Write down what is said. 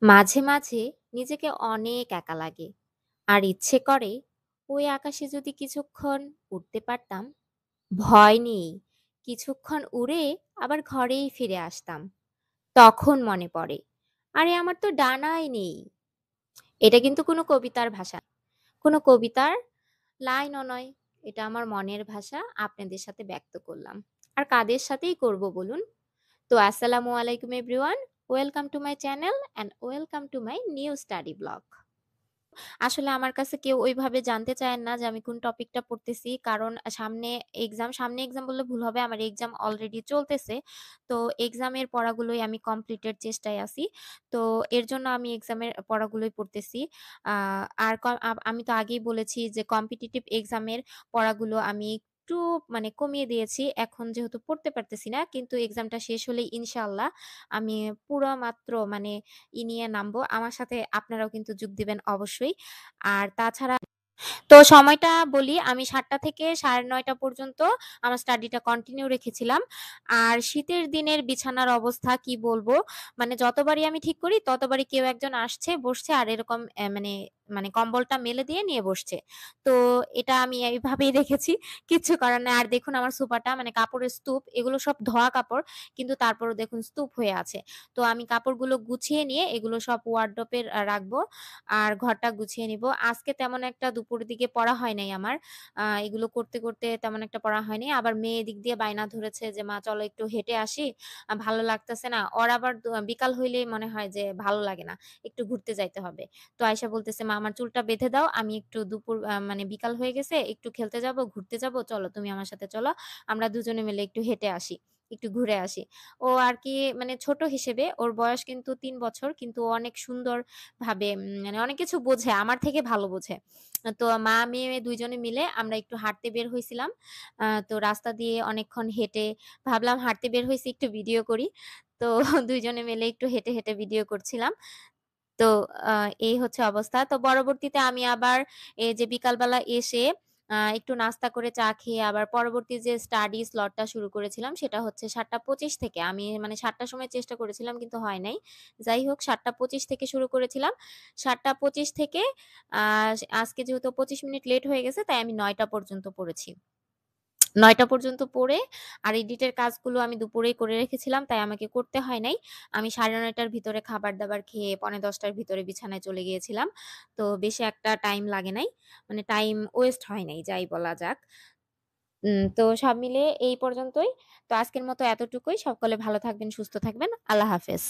মাঝে, মাঝে নিজেকে অনেক একা লাগে। আর ইচ্ছে করে ওই আকাশে যদি কিছুক্ষণ উড়তে পারতাম। ভয় নেই। কিছুক্ষণ উড়ে আবার ঘরেই ফিরে আসতাম। তখন মনে পড়ে, আরে আমার তো ডানাই নেই। এটা কিন্তু কোনো কবিতার ভাষা না। কোনো কবিতার লাইনও নয়। এটা আমার মনের ভাষা আপনাদের সাথে ব্যক্ত করলাম। আর কাদের সাথেই করব বলুন? তো আসসালামু আলাইকুম everyone. Welcome to my channel and welcome to my new study blog. আসলে আমার কাছে কেউ ওইভাবে জানতে চায় না যে আমি কোন টপিকটা পড়তেছি। কারণ সামনে এক্সাম বললে ভুল হবে। আমার এক্সাম অলরেডি চলতেছে। তো এক্সামের পড়াগুলোই আমি কমপ্লিটের চেষ্টায় আছি। তো এর জন্য আমি এক্সামের পড়াগুলোই পড়তেছি। আ আর ক আ আমি তো আগেই বলেছি যে কম্পিটিটিভ এক্সামের পড়াগুলো আমি একটু মানে কমিয়ে দিয়েছি। এখন যেহেতু পড়তে পারতেছি না, কিন্তু এক্সামটা শেষ হলেই ইনশাআল্লাহ আমি পুরা মাত্র মানে নিয়ে নামবো। আমার সাথে আপনারাও কিন্তু যোগ দিবেন অবশ্যই। আর তাছাড়া তো সময়টা বলি, আমি ৭ঃ০০ থেকে ৯:৩০ পর্যন্ত আমার স্টাডিটা কন্টিনিউ রেখেছিলাম। আর শীতের দিনের বিছানার অবস্থা কি বলবো? মানে যতবারই আমি ঠিক করি ততবারই কেউ একজন আসছে, বসছে আর এরকম মানে কম্বলটা মেলে দিয়ে নিয়ে বসছে। তো এটা আমি এইভাবেই রেখেছি। কিচ্ছু করার নাই। আর দেখুন আমার সোফাটা মানে কাপড়ের স্তূপ, এগুলো সব ধোয়া কাপড়। কিন্তু তারপরেও দেখুন স্তূপ হয়ে আছে। তো আমি কাপড়গুলো গুছিয়ে নিয়ে এগুলো সব ওয়ারড্রোবে রাখবো। আর ঘরটা গুছিয়ে নিবো। আজকে তেমন একটা দুপুরের দিকে পড়া হয় নাই আমার। এগুলো করতে, করতে তেমন একটা পড়া হয়নি। আবার মেয়ে এদিক দিয়ে বায়না ধরেছে যে, "মা চলো একটু হেঁটে আসি। ভালো লাগতেছে না।" ওর আবার বিকাল হইলেই মনে হয় যে ভালো লাগে না। একটু ঘুরতে যাইতে হবে। তো আইসা বলতেছে, "মা আমার চুলটা বেঁধে দাও। আমি একটু দুপুর মানে বিকাল হয়ে গেছে। একটু খেলতে যাবো, ঘুরতে যাবো। চলো তুমি আমার সাথে চলো। আমরা দুজনে মিলে একটু হেঁটে আসি। একটু ঘুরে আসি।" ও আরকি মানে ছোট হিসেবে ওর বয়স কিন্তু ৩ বছর। কিন্তু ও অনেক সুন্দর ভাবে মানে অনেক কিছু বোঝে, আমার থেকে ভালো বোঝে। তো মা-মেয়ে ২ জনে মিলে আমরা একটু হাঁটতে বের হইছিলাম। তো রাস্তা দিয়ে অনেকক্ষণ হেঁটে ভাবলাম হাঁটতে বের হইছি একটু ভিডিও করি। তো ২ জনে মিলে একটু হেঁটে, হেঁটে ভিডিও করছিলাম। তো আ এই হচ্ছে অবস্থা। তো পরবর্তীতে আমি আবার এই যে বিকালবেলা এসে একটু নাস্তা করে চা খেয়ে আবার পরবর্তী যে স্টাডি স্লটটা শুরু করেছিলাম সেটা হচ্ছে ৭:২৫ থেকে। আমি মানে ৭:০০ র সময় চেষ্টা করেছিলাম কিন্তু হয় নাই। যাই হোক ৭:২৫ থেকে শুরু করেছিলাম। ৭:২৫ থেকে আ আজকে যেহেতু ২৫ মিনিট লেট হয়ে গেছে তাই আমি ৯টা পর্যন্ত পড়েছি। ৯টা পর্যন্ত পড়ে আর এডিটের কাজগুলো আমি দুপুরেই করে রেখেছিলাম। তাই আমাকে করতে হয় নাই। আমি ৯:৩০ র ভিতরে খাবার-দাবার খেয়ে ৯:৪০ টার ভিতরে বিছানায় চলে গিয়েছিলাম। তো বেশি একটা টাইম লাগে নাই। মানে টাইম ওয়েস্ট হয় নাই যাই বলা যাক। তো সব মিলিয়ে এই পর্যন্তই। তো আজকের মতো এতটুকুই। সকলে ভালো থাকবেন, সুস্থ থাকবেন। আল্লাহ হাফেজ।